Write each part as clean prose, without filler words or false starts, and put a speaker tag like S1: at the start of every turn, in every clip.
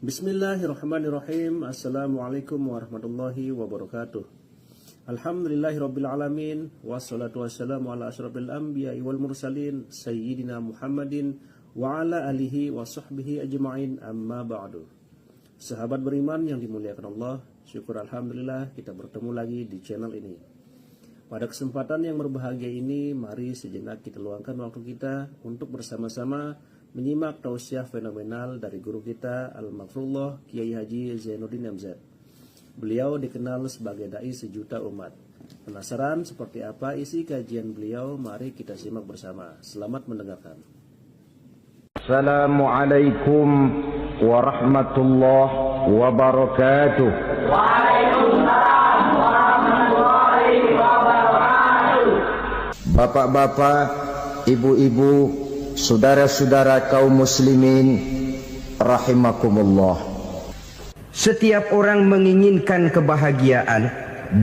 S1: Bismillahirrahmanirrahim. Assalamualaikum warahmatullahi wabarakatuh. Alhamdulillahirabbil alamin wassalatu wassalamu ala asyrafil anbiya'i wal mursalin sayyidina Muhammadin wa ala alihi wa sahbihi ajma'in, amma ba'du. Sahabat beriman yang dimuliakan Allah, syukur alhamdulillah kita bertemu lagi di channel ini. Pada kesempatan yang berbahagia ini, mari sejenak kita luangkan waktu kita untuk bersama-sama menyimak tausiah fenomenal dari guru kita Al-Maghfurullah Kiai Haji Zainuddin MZ. Beliau dikenal sebagai dai sejuta umat. Penasaran seperti apa isi kajian beliau? Mari kita simak bersama. Selamat mendengarkan.
S2: Assalamualaikum warahmatullahi wabarakatuh.
S3: Waalaikumsalam warahmatullahi wabarakatuh.
S2: Bapak-bapak, ibu-ibu, saudara-saudara kaum muslimin rahimakumullah. Setiap orang menginginkan kebahagiaan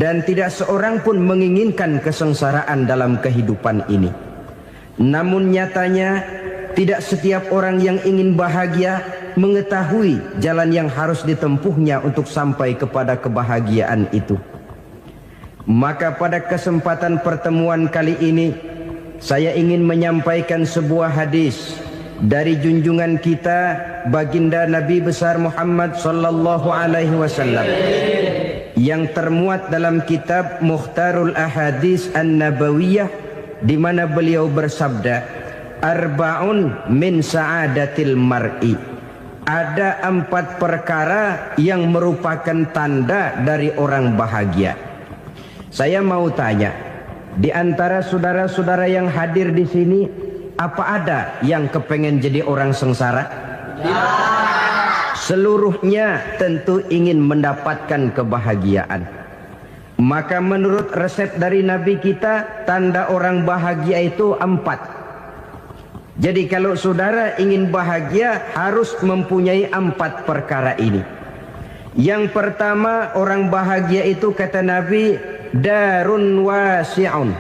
S2: dan tidak seorang pun menginginkan kesengsaraan dalam kehidupan ini. Namun nyatanya tidak setiap orang yang ingin bahagia mengetahui jalan yang harus ditempuhnya untuk sampai kepada kebahagiaan itu. Maka pada kesempatan pertemuan kali ini saya ingin menyampaikan sebuah hadis dari junjungan kita baginda Nabi besar Muhammad sallallahu alaihi wasallam yang termuat dalam kitab Mukhtarul Ahadits An-Nabawiyah, di mana beliau bersabda, arba'un min sa'adatil mar'i. Ada 4 perkara yang merupakan tanda dari orang bahagia. Saya mau tanya, di antara saudara-saudara yang hadir di sini, apa ada yang kepengen jadi orang sengsara? Ya. Seluruhnya tentu ingin mendapatkan kebahagiaan. Maka menurut resep dari Nabi kita, tanda orang bahagia itu 4. Jadi kalau saudara ingin bahagia, harus mempunyai 4 perkara ini. Yang pertama, orang bahagia itu kata Nabi, darun wasi'un,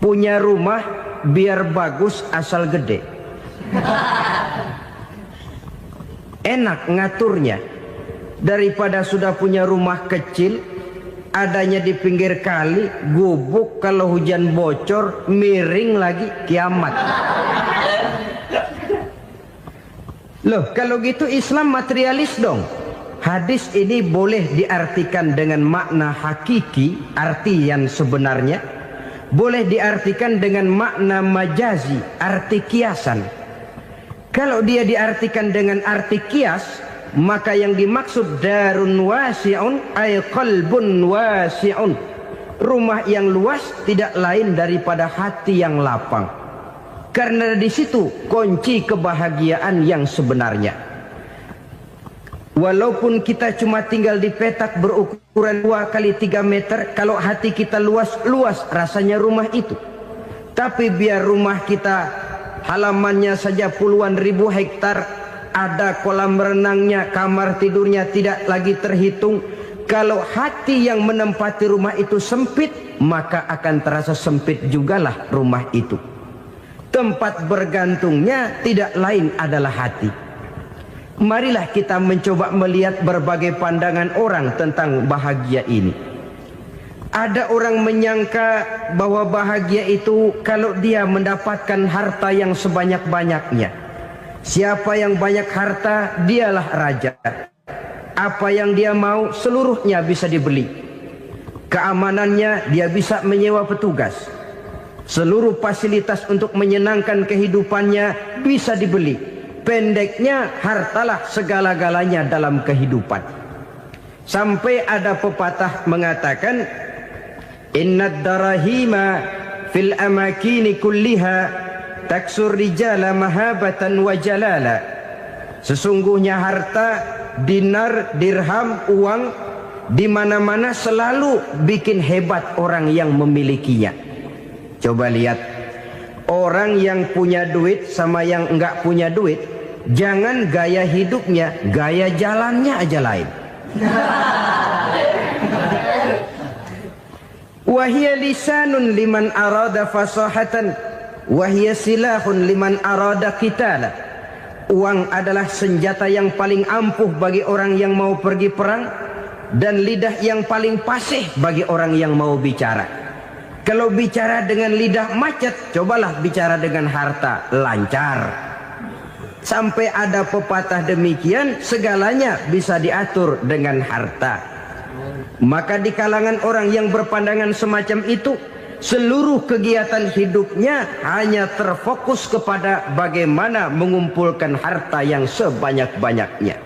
S2: punya rumah biar bagus asal gede. Enak ngaturnya daripada sudah punya rumah kecil adanya di pinggir kali, gubuk, kalau hujan bocor miring lagi, kiamat. Loh, kalau gitu Islam materialis dong. Hadis ini boleh diartikan dengan makna hakiki, arti yang sebenarnya. Boleh diartikan dengan makna majazi, arti kiasan. Kalau dia diartikan dengan arti kias, maka yang dimaksud darun wasi'un ay qalbun wasi'un. Rumah yang luas tidak lain daripada hati yang lapang. Karena di situ kunci kebahagiaan yang sebenarnya. Walaupun kita cuma tinggal di petak berukuran 2 kali 3 meter, kalau hati kita luas-luas rasanya rumah itu. Tapi biar rumah kita halamannya saja puluhan ribu hektar, ada kolam renangnya, kamar tidurnya tidak lagi terhitung. Kalau hati yang menempati rumah itu sempit, maka akan terasa sempit jugalah rumah itu. Tempat bergantungnya tidak lain adalah hati. Marilah kita mencoba melihat berbagai pandangan orang tentang bahagia ini. Ada orang menyangka bahwa bahagia itu kalau dia mendapatkan harta yang sebanyak-banyaknya. Siapa yang banyak harta, dialah raja. Apa yang dia mau, seluruhnya bisa dibeli. Keamanannya, dia bisa menyewa petugas. Seluruh fasilitas untuk menyenangkan kehidupannya bisa dibeli. Pendeknya, hartalah segala-galanya dalam kehidupan. Sampai ada pepatah mengatakan, innad darahima fil amakini kulliha taksur rijala mahabatan wa jalala. Sesungguhnya harta, dinar, dirham, uang, di mana-mana selalu bikin hebat orang yang memilikinya. Coba lihat, orang yang punya duit sama yang enggak punya duit, jangan gaya hidupnya, gaya jalannya aja lain. Wahia lisanun liman arada fasahatan, wahia silahun liman arada qitala. Uang adalah senjata yang paling ampuh bagi orang yang mau pergi perang, dan lidah yang paling fasih bagi orang yang mau bicara. Kalau bicara dengan lidah macet, cobalah bicara dengan harta, lancar. Sampai ada pepatah demikian, segalanya bisa diatur dengan harta. Maka di kalangan orang yang berpandangan semacam itu, seluruh kegiatan hidupnya hanya terfokus kepada bagaimana mengumpulkan harta yang sebanyak-banyaknya.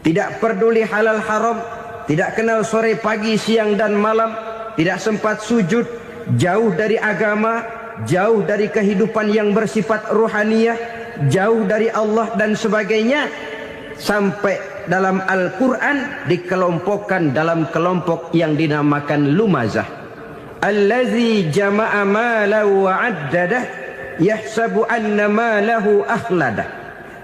S2: Tidak peduli halal haram, tidak kenal sore pagi siang dan malam, tidak sempat sujud, jauh dari agama, jauh dari kehidupan yang bersifat ruhaniyah, jauh dari Allah dan sebagainya. Sampai dalam Al-Quran dikelompokkan dalam kelompok yang dinamakan lumazah. Allazi jama'a malahu wa 'addadah yahsabu anna malahu akhladah.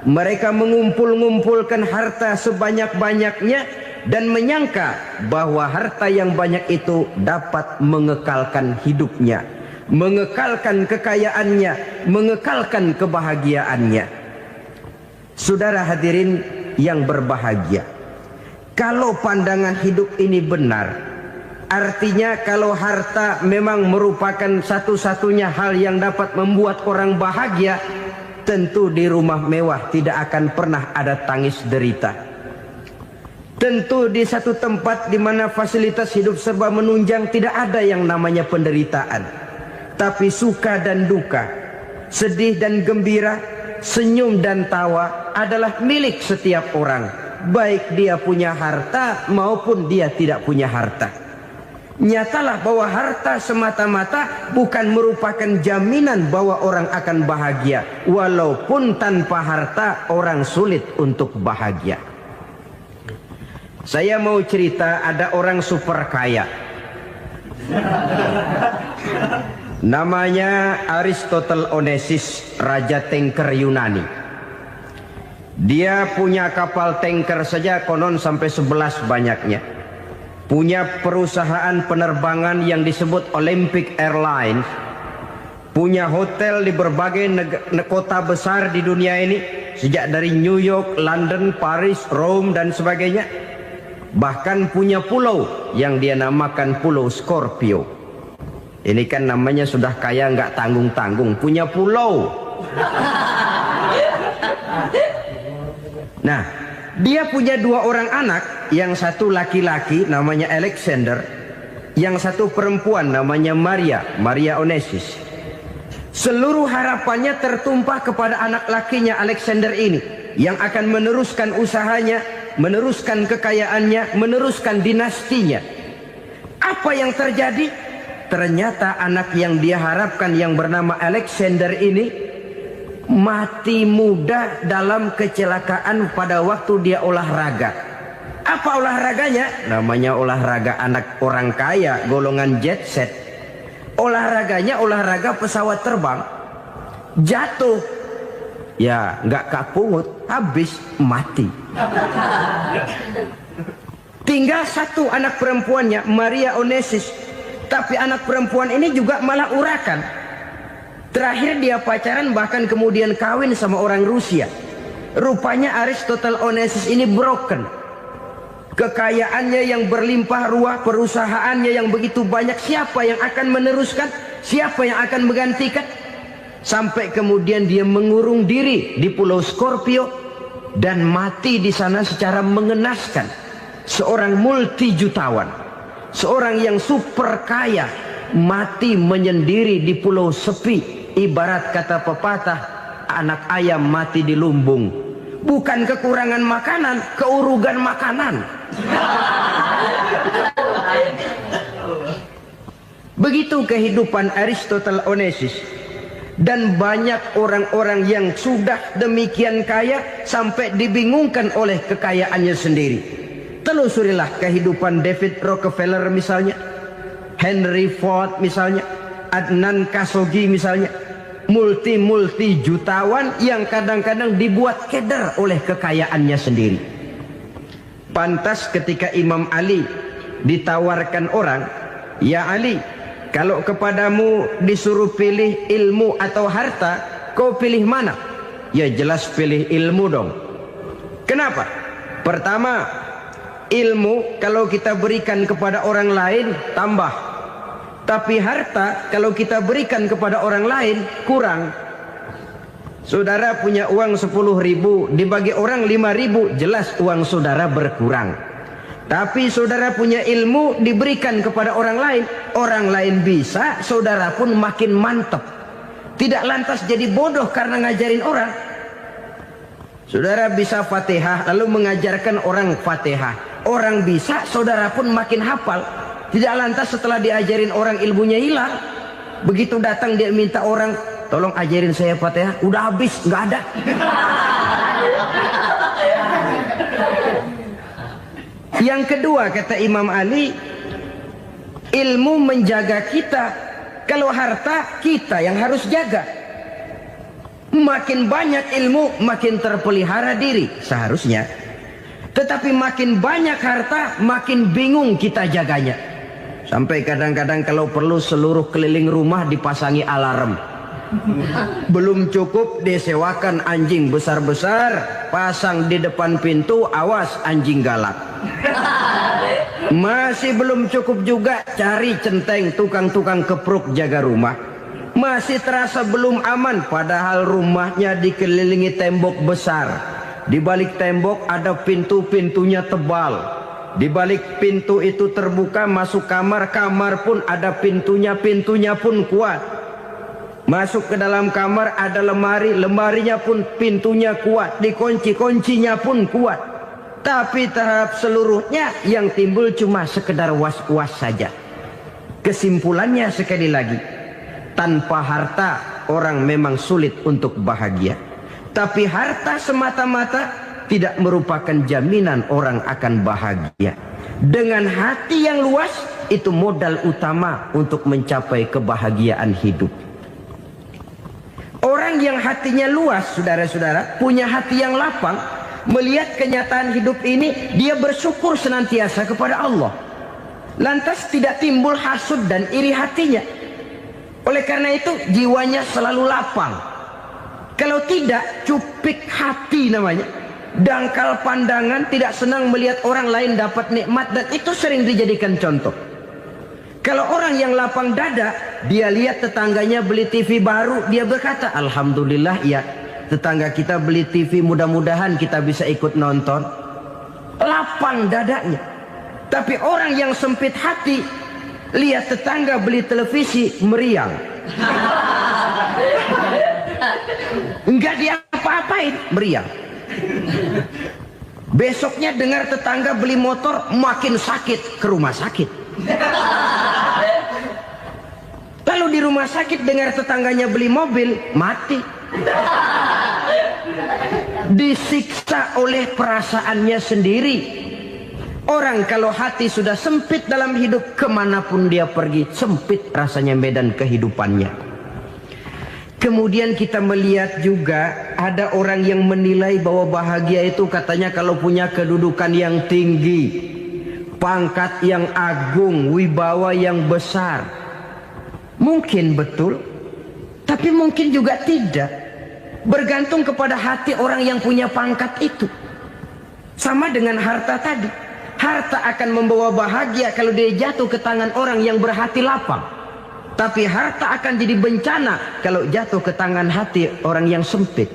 S2: Mereka mengumpul-ngumpulkan harta sebanyak-banyaknya dan menyangka bahwa harta yang banyak itu dapat mengekalkan hidupnya, mengekalkan kekayaannya, mengekalkan kebahagiaannya. Saudara hadirin yang berbahagia, kalau pandangan hidup ini benar, artinya kalau harta memang merupakan satu-satunya hal yang dapat membuat orang bahagia, tentu di rumah mewah tidak akan pernah ada tangis derita. Tentu di satu tempat di mana fasilitas hidup serba menunjang tidak ada yang namanya penderitaan. Tapi suka dan duka, sedih dan gembira, senyum dan tawa adalah milik setiap orang, baik dia punya harta maupun dia tidak punya harta. Nyatalah bahwa harta semata-mata bukan merupakan jaminan bahwa orang akan bahagia. Walaupun tanpa harta orang sulit untuk bahagia. Saya mau cerita, ada orang super kaya. Namanya Aristotle Onesimus, Raja Tanker Yunani. Dia punya kapal tanker saja konon sampai 11 banyaknya. Punya perusahaan penerbangan yang disebut Olympic Airlines. Punya hotel di berbagai kota besar di dunia ini, sejak dari New York, London, Paris, Rome dan sebagainya. Bahkan punya pulau yang dia namakan Pulau Scorpio. Ini kan namanya sudah kaya nggak tanggung-tanggung, punya pulau. Nah, dia punya 2 orang anak, yang satu laki-laki namanya Alexander, yang satu perempuan namanya Maria Onesimus. Seluruh harapannya tertumpah kepada anak lakinya Alexander ini, yang akan meneruskan usahanya, meneruskan kekayaannya, meneruskan dinastinya. Apa yang terjadi? Ternyata anak yang dia harapkan yang bernama Alexander ini mati muda dalam kecelakaan pada waktu dia olahraga. Apa olahraganya? Namanya olahraga anak orang kaya, golongan jet set. Olahraganya olahraga pesawat terbang. Jatuh. Ya nggak kapungut, habis mati. Tinggal satu anak perempuannya, Maria Onesimus. Tapi anak perempuan ini juga malah urakan. Terakhir dia pacaran, bahkan kemudian kawin sama orang Rusia. Rupanya Aristotle Onesimus ini broken. Kekayaannya yang berlimpah ruah, perusahaannya yang begitu banyak, siapa yang akan meneruskan? Siapa yang akan menggantikan? Sampai kemudian dia mengurung diri di Pulau Scorpio dan mati di sana secara mengenaskan. Seorang multi jutawan, seorang yang super kaya, mati menyendiri di pulau sepi. Ibarat kata pepatah, anak ayam mati di lumbung. Bukan kekurangan makanan, keurugan makanan. Begitu kehidupan Aristotle Onesimus. Dan banyak orang-orang yang sudah demikian kaya sampai dibingungkan oleh kekayaannya sendiri. Telusurilah kehidupan David Rockefeller misalnya, Henry Ford misalnya, Adnan Khashoggi misalnya. Multi jutawan yang kadang-kadang dibuat keder oleh kekayaannya sendiri. Pantas ketika Imam Ali ditawarkan orang, "Ya Ali, kalau kepadamu disuruh pilih ilmu atau harta, kau pilih mana?" ya jelas pilih ilmu dong. Kenapa? Pertama, ilmu kalau kita berikan kepada orang lain tambah. Tapi harta kalau kita berikan kepada orang lain kurang. Saudara punya uang 10.000, dibagi orang 5.000, jelas uang saudara berkurang. Tapi saudara punya ilmu diberikan kepada orang lain bisa, saudara pun makin mantap. Tidak lantas jadi bodoh karena ngajarin orang. Saudara bisa Fatihah lalu mengajarkan orang Fatihah. Orang bisa, saudara pun makin hafal. Tidak lantas setelah diajarin orang ilmunya hilang. Begitu datang dia minta orang, tolong ajarin saya Fatihah, udah habis, nggak ada. Yang kedua kata Imam Ali, ilmu menjaga kita. Kalau harta kita yang harus jaga. Makin banyak ilmu makin terpelihara diri seharusnya. Tetapi makin banyak harta makin bingung kita jaganya. Sampai kadang-kadang kalau perlu seluruh keliling rumah dipasangi alarm. Belum cukup disewakan anjing besar-besar, pasang di depan pintu, awas anjing galak. Masih belum cukup juga cari centeng tukang-tukang kepruk jaga rumah. Masih terasa belum aman, padahal rumahnya dikelilingi tembok besar. Di balik tembok ada pintu-pintunya tebal. Di balik pintu itu terbuka masuk kamar, kamar pun ada pintunya, pintunya pun kuat. Masuk ke dalam kamar ada lemari, lemarinya pun pintunya kuat, dikunci, kuncinya pun kuat. Tapi terhadap seluruhnya yang timbul cuma sekedar was-was saja. Kesimpulannya sekali lagi, tanpa harta orang memang sulit untuk bahagia. Tapi harta semata-mata tidak merupakan jaminan orang akan bahagia. Dengan hati yang luas, itu modal utama untuk mencapai kebahagiaan hidup. Orang yang hatinya luas, saudara-saudara, punya hati yang lapang, melihat kenyataan hidup ini, dia bersyukur senantiasa kepada Allah. Lantas tidak timbul hasud dan iri hatinya. Oleh karena itu, jiwanya selalu lapang. Kalau tidak, cupik hati namanya. Dangkal pandangan, tidak senang melihat orang lain dapat nikmat, dan itu sering dijadikan contoh. Kalau orang yang lapang dada, dia lihat tetangganya beli TV baru, dia berkata, alhamdulillah ya, tetangga kita beli TV, mudah-mudahan kita bisa ikut nonton. Lapang dadanya. Tapi orang yang sempit hati, lihat tetangga beli televisi, meriang. Enggak diapa-apain, meriang. Besoknya dengar tetangga beli motor, makin sakit, ke rumah sakit. Lalu di rumah sakit dengar tetangganya beli mobil, mati. Disiksa oleh perasaannya sendiri. Orang kalau hati sudah sempit dalam hidup, kemanapun dia pergi, sempit rasanya medan kehidupannya. Kemudian kita melihat juga ada orang yang menilai bahwa bahagia itu katanya kalau punya kedudukan yang tinggi, pangkat yang agung, wibawa yang besar. Mungkin betul, tapi mungkin juga tidak. Bergantung kepada hati orang yang punya pangkat itu. Sama dengan harta tadi. Harta akan membawa bahagia kalau dia jatuh ke tangan orang yang berhati lapang. Tapi harta akan jadi bencana kalau jatuh ke tangan hati orang yang sempit.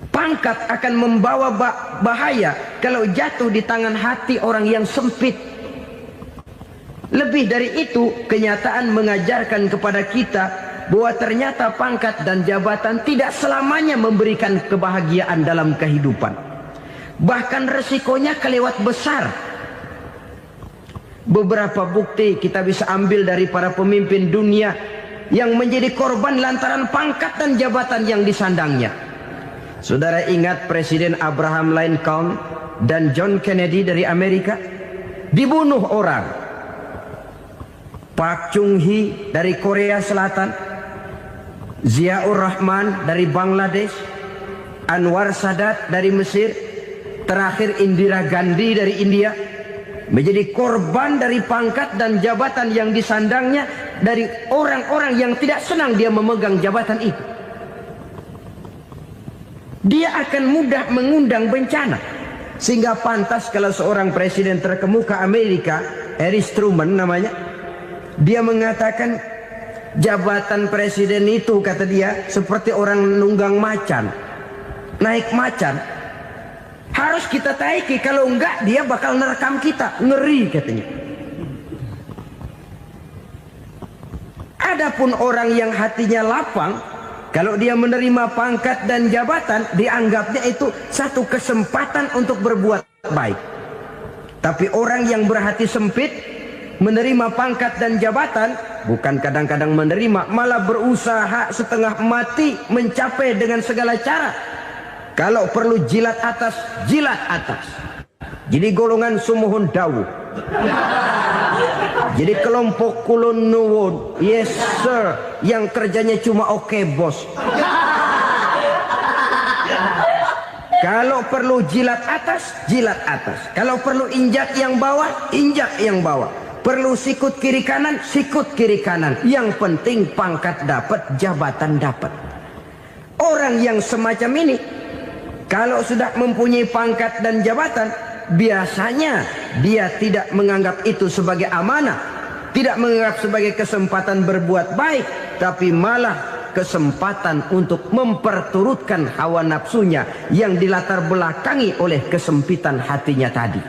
S2: Pangkat akan membawa bahaya kalau jatuh di tangan hati orang yang sempit. Lebih dari itu, kenyataan mengajarkan kepada kita bahwa ternyata pangkat dan jabatan tidak selamanya memberikan kebahagiaan dalam kehidupan. Bahkan resikonya kelewat besar. Beberapa bukti kita bisa ambil dari para pemimpin dunia yang menjadi korban lantaran pangkat dan jabatan yang disandangnya. Saudara ingat Presiden Abraham Lincoln dan John Kennedy dari Amerika? Dibunuh orang. Park Chung-hee dari Korea Selatan, Ziaur Rahman dari Bangladesh, Anwar Sadat dari Mesir, terakhir Indira Gandhi dari India, menjadi korban dari pangkat dan jabatan yang disandangnya dari orang-orang yang tidak senang dia memegang jabatan itu. dia akan mudah mengundang bencana. Sehingga pantas kalau seorang presiden terkemuka Amerika, Harry Truman namanya, dia mengatakan jabatan presiden itu, kata dia, seperti orang nunggang macan, naik macan. Harus kita taiki, kalau enggak dia bakal nerekam kita, ngeri katanya. Adapun orang yang hatinya lapang, kalau dia menerima pangkat dan jabatan, dianggapnya itu satu kesempatan untuk berbuat baik. Tapi orang yang berhati sempit, menerima pangkat dan jabatan, bukan kadang-kadang menerima, malah berusaha setengah mati mencapai dengan segala cara. Kalau perlu jilat atas, jilat atas. Jadi golongan sumuhun dawuh. Jadi kelompok kulon nuwun, yes sir, yang kerjanya cuma oke bos. Kalau perlu jilat atas, jilat atas. Kalau perlu injak yang bawah, injak yang bawah. Perlu sikut kiri kanan, sikut kiri kanan. Yang penting pangkat dapat, jabatan dapat. Orang yang semacam ini, kalau sudah mempunyai pangkat dan jabatan, biasanya dia tidak menganggap itu sebagai amanah, tidak menganggap sebagai kesempatan berbuat baik, tapi malah kesempatan untuk memperturutkan hawa nafsunya yang dilatar belakangi oleh kesempitan hatinya tadi.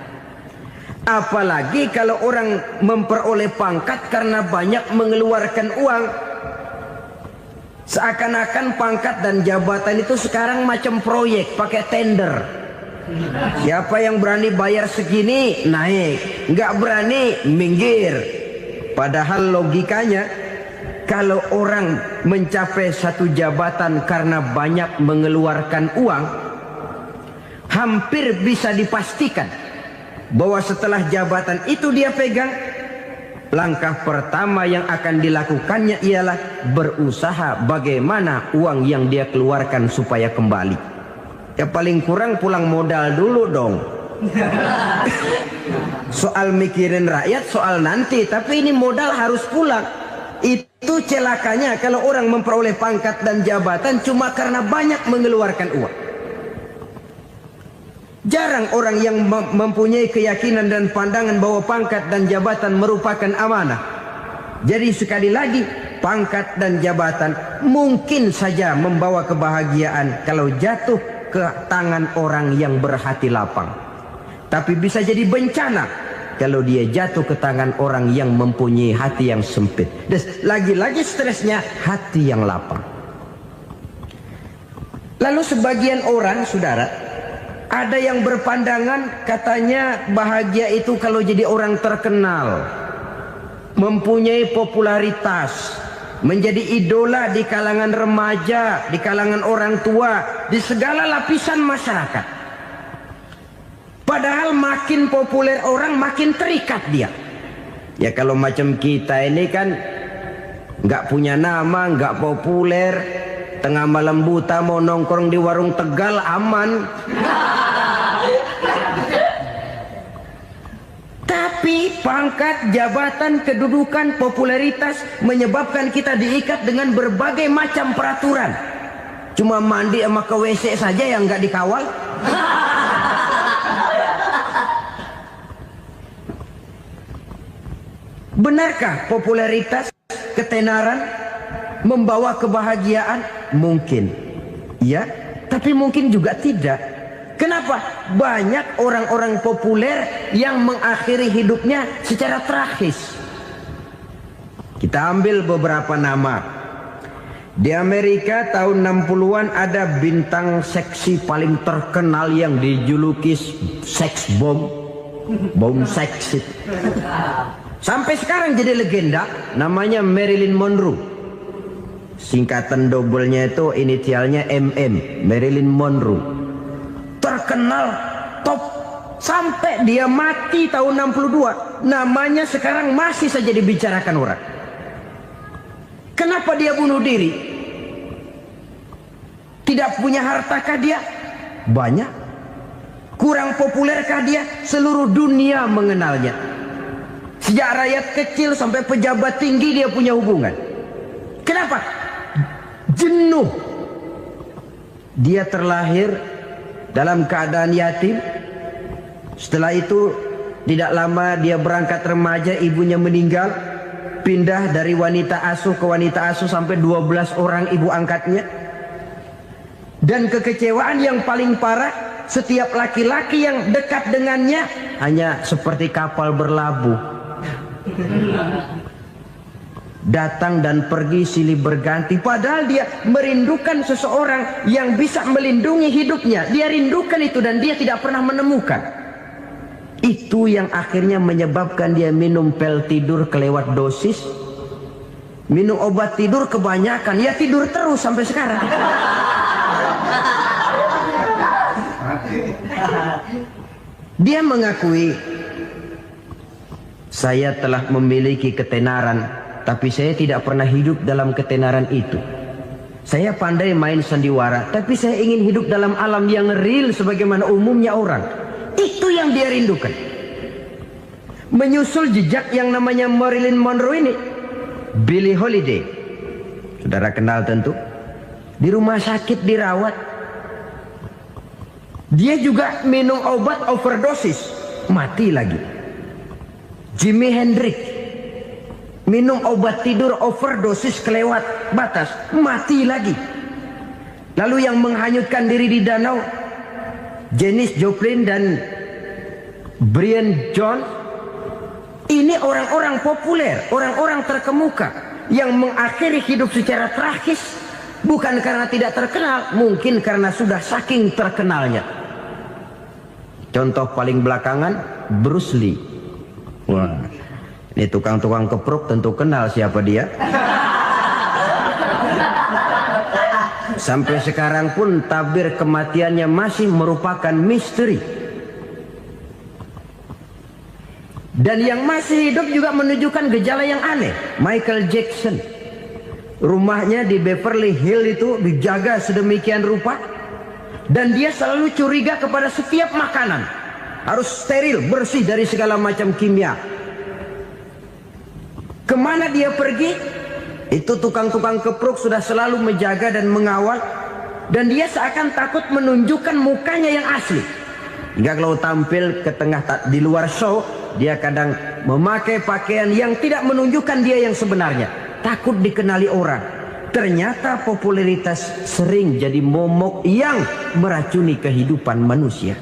S2: Apalagi kalau orang memperoleh pangkat karena banyak mengeluarkan uang, seakan-akan pangkat dan jabatan itu sekarang macam proyek, pakai tender. Siapa yang berani bayar segini naik, nggak berani minggir. Padahal logikanya, kalau orang mencapai satu jabatan karena banyak mengeluarkan uang, hampir bisa dipastikan bahwa setelah jabatan itu dia pegang, langkah pertama yang akan dilakukannya ialah berusaha bagaimana uang yang dia keluarkan supaya kembali. Ya paling kurang pulang modal dulu dong. Soal mikirin rakyat soal nanti, tapi ini modal harus pulang. Itu celakanya kalau orang memperoleh pangkat dan jabatan cuma karena banyak mengeluarkan uang. Jarang orang yang mempunyai keyakinan dan pandangan bahwa pangkat dan jabatan merupakan amanah. Jadi sekali lagi, pangkat dan jabatan mungkin saja membawa kebahagiaan kalau jatuh ke tangan orang yang berhati lapang. Tapi bisa jadi bencana kalau dia jatuh ke tangan orang yang mempunyai hati yang sempit. Dan lagi-lagi stresnya hati yang lapang. Lalu sebagian orang, saudara, ada yang berpandangan katanya bahagia itu kalau jadi orang terkenal, mempunyai popularitas, menjadi idola di kalangan remaja, di kalangan orang tua, di segala lapisan masyarakat. Padahal makin populer orang, makin terikat dia. Ya kalau macam kita ini kan nggak punya nama, nggak populer, tengah malam buta mau nongkrong di warung Tegal aman. Tapi pangkat, jabatan, kedudukan, popularitas menyebabkan kita diikat dengan berbagai macam peraturan. Cuma mandi sama ke WC saja yang nggak dikawal. Benarkah popularitas, ketenaran membawa kebahagiaan? Mungkin. Ya, tapi mungkin juga tidak. Kenapa? Banyak orang-orang populer yang mengakhiri hidupnya secara tragis. Kita ambil beberapa nama. Di Amerika tahun 60-an ada bintang seksi paling terkenal yang dijuluki sex bomb. Bom seksi. Sampai sekarang jadi legenda, namanya Marilyn Monroe. Singkatan dobelnya itu inisialnya MM, Marilyn Monroe. Terkenal top sampai dia mati tahun 62, namanya sekarang masih saja dibicarakan orang. Kenapa dia bunuh diri? Tidak punya hartakah dia? Banyak. Kurang populerkah dia? Seluruh dunia mengenalnya. Sejak rakyat kecil sampai pejabat tinggi dia punya hubungan. Kenapa? Jenuh Dia terlahir dalam keadaan yatim. Setelah itu tidak lama dia berangkat remaja, ibunya meninggal. Pindah dari wanita asuh ke wanita asuh sampai 12 orang ibu angkatnya. Dan kekecewaan yang paling parah, setiap laki-laki yang dekat dengannya hanya seperti kapal berlabuh. Datang dan pergi silih berganti. Padahal dia merindukan seseorang yang bisa melindungi hidupnya. Dia rindukan itu dan dia tidak pernah menemukan. Itu yang akhirnya menyebabkan dia minum pil tidur kelewat dosis. Minum obat tidur kebanyakan. Ya tidur terus sampai sekarang. Dia mengakui, saya telah memiliki ketenaran, tapi saya tidak pernah hidup dalam ketenaran itu. Saya pandai main sandiwara, tapi saya ingin hidup dalam alam yang real sebagaimana umumnya orang. Itu yang dia rindukan. Menyusul jejak yang namanya Marilyn Monroe ini, Billie Holiday, saudara kenal tentu. Di rumah sakit dirawat. Dia juga minum obat overdosis, mati lagi. Jimi Hendrix minum obat tidur overdosis kelewat batas, mati lagi. Lalu yang menghanyutkan diri di danau, Janis Joplin dan Brian Jones. Ini orang-orang populer, orang-orang terkemuka yang mengakhiri hidup secara tragis, bukan karena tidak terkenal, mungkin karena sudah saking terkenalnya. Contoh paling belakangan, Bruce Lee. Wah, ini tukang-tukang kepruk tentu kenal siapa dia. Sampai sekarang pun tabir kematiannya masih merupakan misteri. Dan yang masih hidup juga menunjukkan gejala yang aneh. Michael Jackson, rumahnya di Beverly Hills itu dijaga sedemikian rupa, dan dia selalu curiga kepada setiap makanan harus steril, bersih dari segala macam kimia. Kemana dia pergi, itu tukang-tukang kepruk sudah selalu menjaga dan mengawal, dan dia seakan takut menunjukkan mukanya yang asli. Hingga kalau tampil ke tengah di luar show, dia kadang memakai pakaian yang tidak menunjukkan dia yang sebenarnya. Takut dikenali orang. Ternyata popularitas sering jadi momok yang meracuni kehidupan manusia.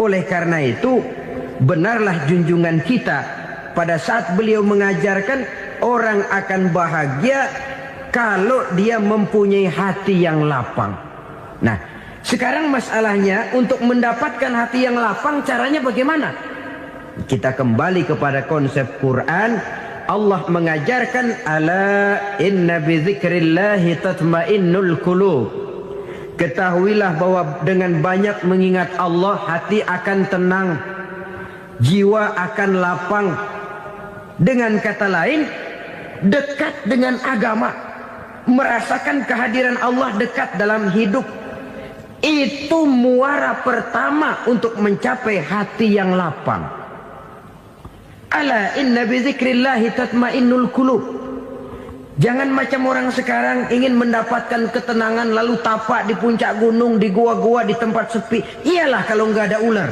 S2: Oleh karena itu, benarlah junjungan kita pada saat beliau mengajarkan orang akan bahagia kalau dia mempunyai hati yang lapang. Nah, sekarang masalahnya untuk mendapatkan hati yang lapang, caranya bagaimana? Kita kembali kepada konsep Quran. Allah mengajarkan, ala inna bi dzikrillahi tatmainnul qulub. Ketahuilah bahwa dengan banyak mengingat Allah, hati akan tenang, jiwa akan lapang. Dengan kata lain, dekat dengan agama, merasakan kehadiran Allah dekat dalam hidup. Itu muara pertama untuk mencapai hati yang lapang. Ala inna bi dzikrillahi tatmainnul qulub. Jangan macam orang sekarang ingin mendapatkan ketenangan lalu tapak di puncak gunung, di gua-gua, di tempat sepi. Iyalah kalau nggak ada ular.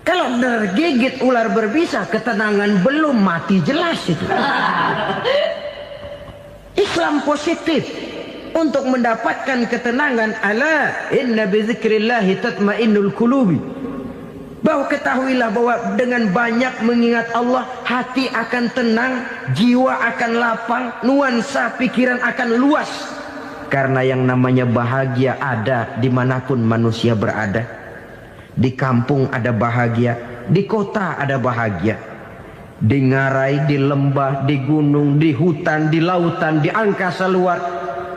S2: Kalau tergigit ular berbisa, ketenangan belum, mati jelas itu. Islam positif untuk mendapatkan ketenangan. Ala inna bi dzikrillahi tatmainnul qulubi. Bahwa ketahuilah bahwa dengan banyak mengingat Allah, hati akan tenang, jiwa akan lapang, nuansa pikiran akan luas. Karena yang namanya bahagia ada dimanapun manusia berada. Di kampung ada bahagia, di kota ada bahagia, di ngarai, di lembah, di gunung, di hutan, di lautan, di angkasa luar,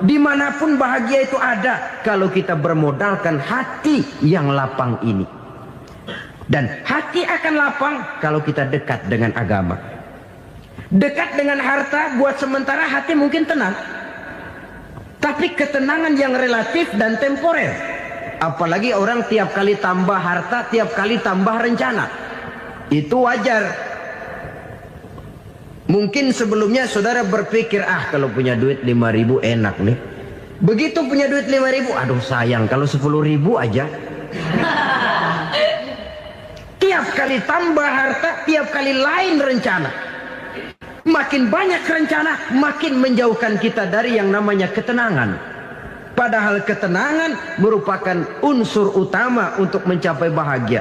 S2: dimanapun bahagia itu ada kalau kita bermodalkan hati yang lapang ini. Dan hati akan lapang kalau kita dekat dengan agama. Dekat dengan harta buat sementara hati mungkin tenang, tapi ketenangan yang relatif dan temporer. Apalagi orang tiap kali tambah harta, tiap kali tambah rencana. Itu wajar. Mungkin sebelumnya saudara berpikir, kalau punya duit 5.000 enak nih. Begitu punya duit 5.000, aduh sayang kalau 10.000 aja. Tiap kali tambah harta, tiap kali lain rencana. Makin banyak rencana, makin menjauhkan kita dari yang namanya ketenangan. Padahal ketenangan merupakan unsur utama untuk mencapai bahagia.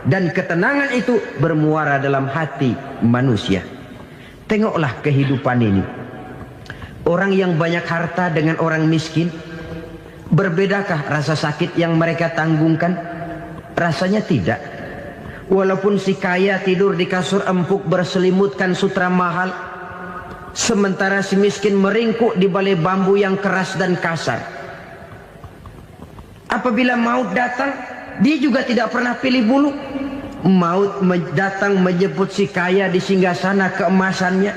S2: Dan ketenangan itu bermuara dalam hati manusia. Tengoklah kehidupan ini. Orang yang banyak harta dengan orang miskin, berbedakah rasa sakit yang mereka tanggungkan? Rasanya tidak. Walaupun si kaya tidur di kasur empuk berselimutkan sutra mahal, sementara si miskin meringkuk di balai bambu yang keras dan kasar. Apabila maut datang, dia juga tidak pernah pilih bulu. Maut datang menjemput si kaya di singgasana keemasannya,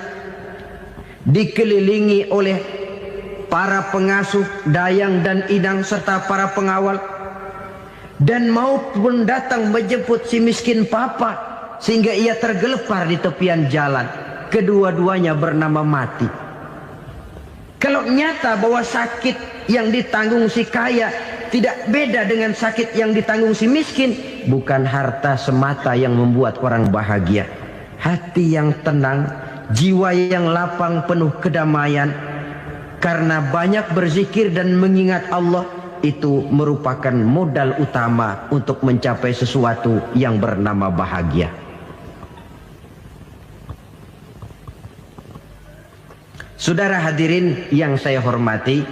S2: dikelilingi oleh para pengasuh, dayang dan idang serta para pengawal. Dan maut pun datang menjemput si miskin papa, sehingga ia tergelepar di tepian jalan. Kedua-duanya bernama mati. Kalau nyata bahwa sakit yang ditanggung si kaya tidak beda dengan sakit yang ditanggung si miskin, bukan harta semata yang membuat orang bahagia. Hati yang tenang, jiwa yang lapang penuh kedamaian, karena banyak berzikir dan mengingat Allah, itu merupakan modal utama untuk mencapai sesuatu yang bernama bahagia. Saudara hadirin yang saya hormati,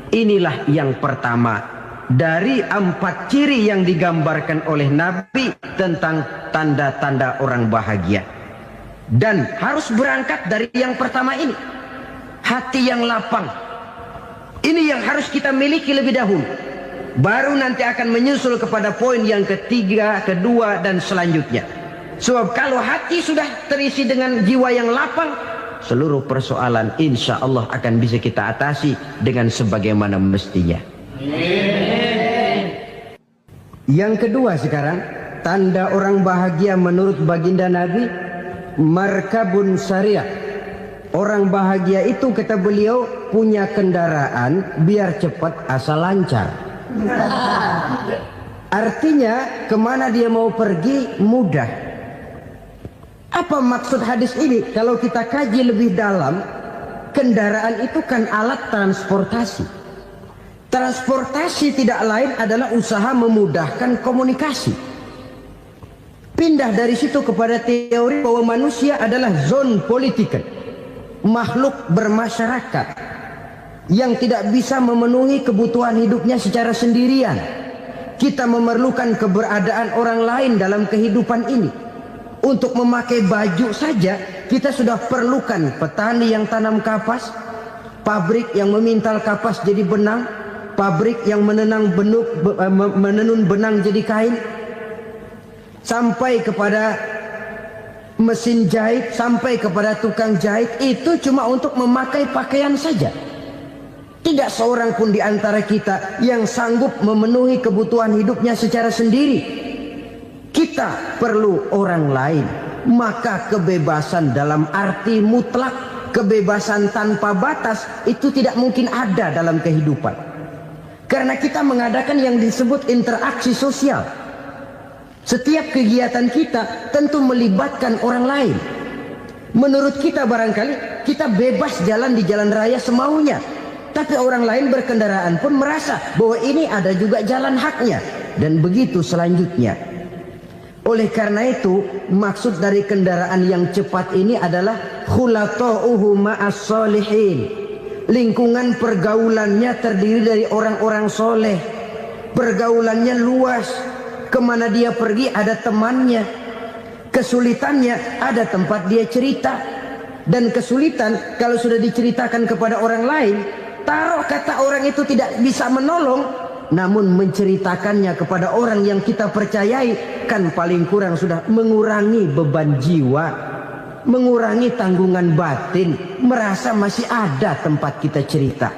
S2: inilah yang pertama dari 4 ciri yang digambarkan oleh Nabi tentang tanda-tanda orang bahagia. Dan harus berangkat dari yang pertama ini, hati yang lapang. Ini yang harus kita miliki lebih dahulu. Baru nanti akan menyusul kepada poin yang ketiga, kedua, dan selanjutnya. Sebab kalau hati sudah terisi dengan jiwa yang lapang, seluruh persoalan insya Allah akan bisa kita atasi dengan sebagaimana mestinya. Yang kedua sekarang, tanda orang bahagia menurut baginda Nabi, markabun syariah. Orang bahagia itu, kata beliau, punya kendaraan biar cepat asal lancar. Artinya kemana dia mau pergi mudah. Apa maksud hadis ini? Kalau kita kaji lebih dalam, kendaraan itu kan alat transportasi. Transportasi tidak lain adalah usaha memudahkan komunikasi. Pindah dari situ kepada teori bahwa manusia adalah zon politiker, makhluk bermasyarakat yang tidak bisa memenuhi kebutuhan hidupnya secara sendirian. Kita memerlukan keberadaan orang lain dalam kehidupan ini. Untuk memakai baju saja kita sudah perlukan petani yang tanam kapas, pabrik yang memintal kapas jadi benang, pabrik yang menenun benang jadi kain, sampai kepada mesin jahit, sampai kepada tukang jahit. Itu cuma untuk memakai pakaian saja. Tidak seorang pun di antara kita yang sanggup memenuhi kebutuhan hidupnya secara sendiri. Kita perlu orang lain. Maka kebebasan dalam arti mutlak, kebebasan tanpa batas, itu tidak mungkin ada dalam kehidupan. Karena kita mengadakan yang disebut interaksi sosial. Setiap kegiatan kita tentu melibatkan orang lain. Menurut kita barangkali kita bebas jalan di jalan raya semaunya, tapi orang lain berkendaraan pun merasa bahwa ini ada juga jalan haknya, dan begitu selanjutnya. Oleh karena itu, maksud dari kendaraan yang cepat ini adalah khulato'uhu ma'as solihin. Lingkungan pergaulannya terdiri dari orang-orang soleh. Pergaulannya luas. Kemana dia pergi ada temannya. Kesulitannya ada tempat dia cerita. Dan kesulitan kalau sudah diceritakan kepada orang lain, taruh kata orang itu tidak bisa menolong, namun menceritakannya kepada orang yang kita percayai, kan paling kurang sudah mengurangi beban jiwa, mengurangi tanggungan batin, merasa masih ada tempat kita cerita.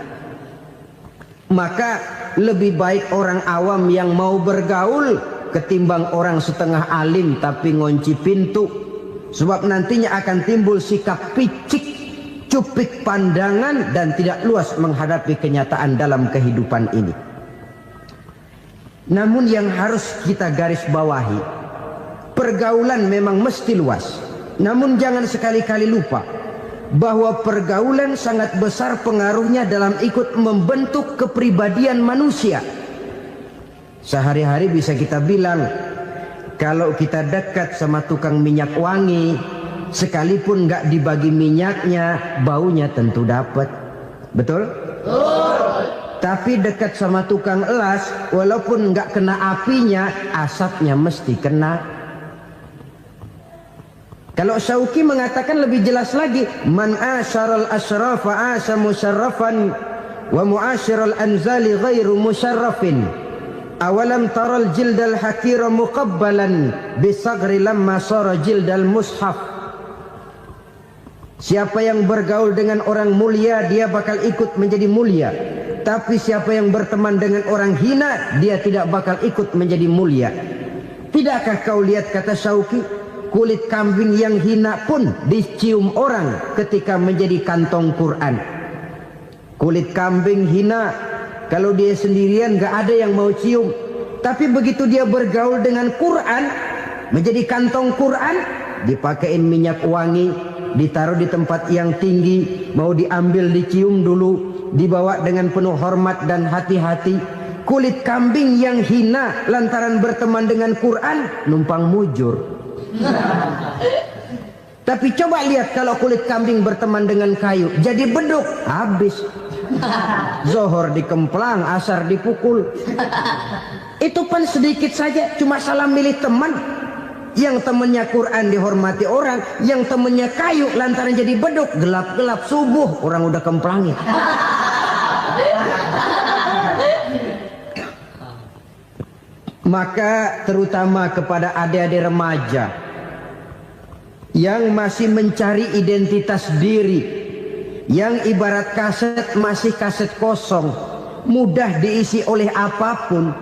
S2: Maka lebih baik orang awam yang mau bergaul ketimbang orang setengah alim tapi ngunci pintu. sebab nantinya akan timbul sikap picik, cupik pandangan dan tidak luas menghadapi kenyataan dalam kehidupan ini. Namun yang harus kita garis bawahi, pergaulan memang mesti luas. Namun jangan sekali-kali lupa bahwa pergaulan sangat besar pengaruhnya dalam ikut membentuk kepribadian manusia. Sehari-hari bisa kita bilang, kalau kita dekat sama tukang minyak wangi, sekalipun nggak dibagi minyaknya, baunya tentu dapat. Betul? Tapi dekat sama tukang elas, walaupun nggak kena apinya, asapnya mesti kena. Kalau Syauqi mengatakan lebih jelas lagi, man asyaral asrafa asa musyarrafan wa muasyiral anzali ghairu musyarrafin. Awalam taral jildal hakira muqabbalan bisagri lamma sara jildal mushaf. Siapa yang bergaul dengan orang mulia, dia bakal ikut menjadi mulia. Tapi siapa yang berteman dengan orang hina, dia tidak bakal ikut menjadi mulia. Tidakkah kau lihat, kata Syauqi, kulit kambing yang hina pun dicium orang ketika menjadi kantong Quran. Kulit kambing hina, kalau dia sendirian gak ada yang mau cium. Tapi begitu dia bergaul dengan Quran, menjadi kantong Quran, dipakein minyak wangi, ditaruh di tempat yang tinggi, mau diambil dicium dulu, dibawa dengan penuh hormat dan hati-hati. Kulit kambing yang hina lantaran berteman dengan Quran, numpang mujur. Tapi coba lihat kalau kulit kambing berteman dengan kayu, jadi beduk, habis. Zohor dikemplang, asar dipukul. Itu pun sedikit saja, cuma salah milih teman. Yang temannya Quran dihormati orang, yang temannya kayu lantaran jadi beduk, gelap-gelap subuh orang udah kemplangin. Maka terutama kepada adik-adik remaja yang masih mencari identitas diri, yang ibarat kaset masih kaset kosong, mudah diisi oleh apapun,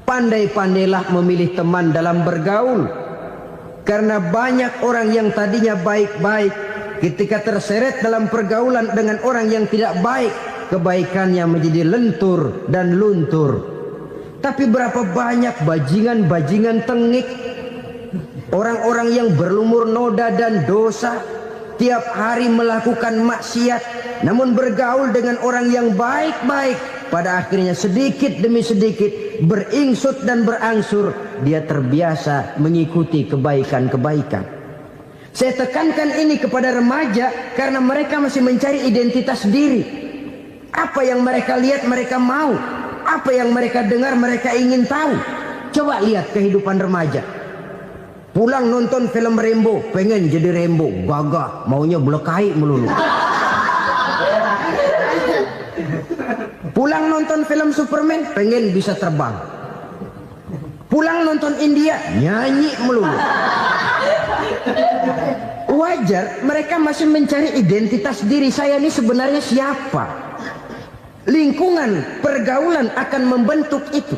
S2: pandai-pandailah memilih teman dalam bergaul. Karena banyak orang yang tadinya baik-baik, ketika terseret dalam pergaulan dengan orang yang tidak baik, kebaikannya menjadi lentur dan luntur. Tapi berapa banyak bajingan-bajingan tengik, orang-orang yang berlumur noda dan dosa, tiap hari melakukan maksiat, namun bergaul dengan orang yang baik-baik, pada akhirnya sedikit demi sedikit beringsut dan berangsur dia terbiasa mengikuti kebaikan-kebaikan. Saya tekankan ini kepada remaja karena mereka masih mencari identitas diri. Apa yang mereka lihat mereka mau, apa yang mereka dengar mereka ingin tahu. Coba lihat kehidupan remaja. Pulang nonton film Rambo, pengen jadi Rambo, gagah, maunya belekai melulu. Pulang nonton film Superman, pengen bisa terbang. Pulang nonton India, nyanyi melulu. Wajar, mereka masih mencari identitas diri. Saya ini sebenarnya siapa? Lingkungan, pergaulan akan membentuk itu.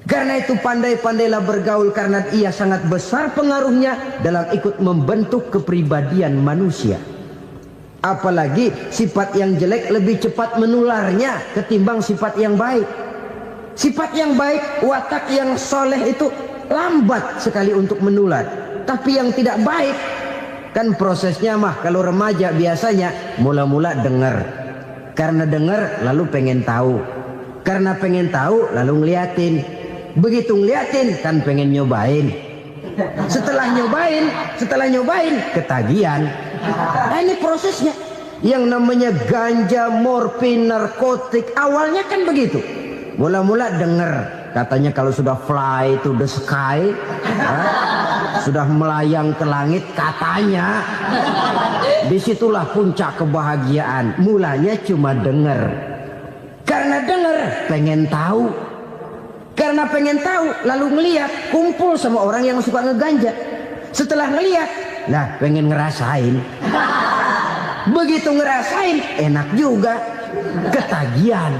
S2: Karena itu pandai-pandailah bergaul, karena ia sangat besar pengaruhnya dalam ikut membentuk kepribadian manusia. Apalagi sifat yang jelek lebih cepat menularnya ketimbang sifat yang baik. Sifat yang baik, watak yang soleh itu lambat sekali untuk menular. Tapi yang tidak baik, kan prosesnya mah kalau remaja biasanya mula-mula dengar. Karena dengar lalu pengen tahu. Karena pengen tahu lalu ngeliatin. Begitu ngeliatin kan pengen nyobain. Setelah nyobain ketagihan. Nah ini prosesnya. Yang namanya ganja, morfin, narkotik, awalnya kan begitu. Mula-mula dengar, katanya kalau sudah fly to the sky, sudah melayang ke langit katanya, disitulah puncak kebahagiaan. Mulanya cuma dengar. Karena dengar pengen tahu. Karena pengen tahu lalu ngeliat, kumpul sama orang yang suka ngeganja. Setelah ngeliat, lah pengen ngerasain. Begitu ngerasain enak juga, ketagihan.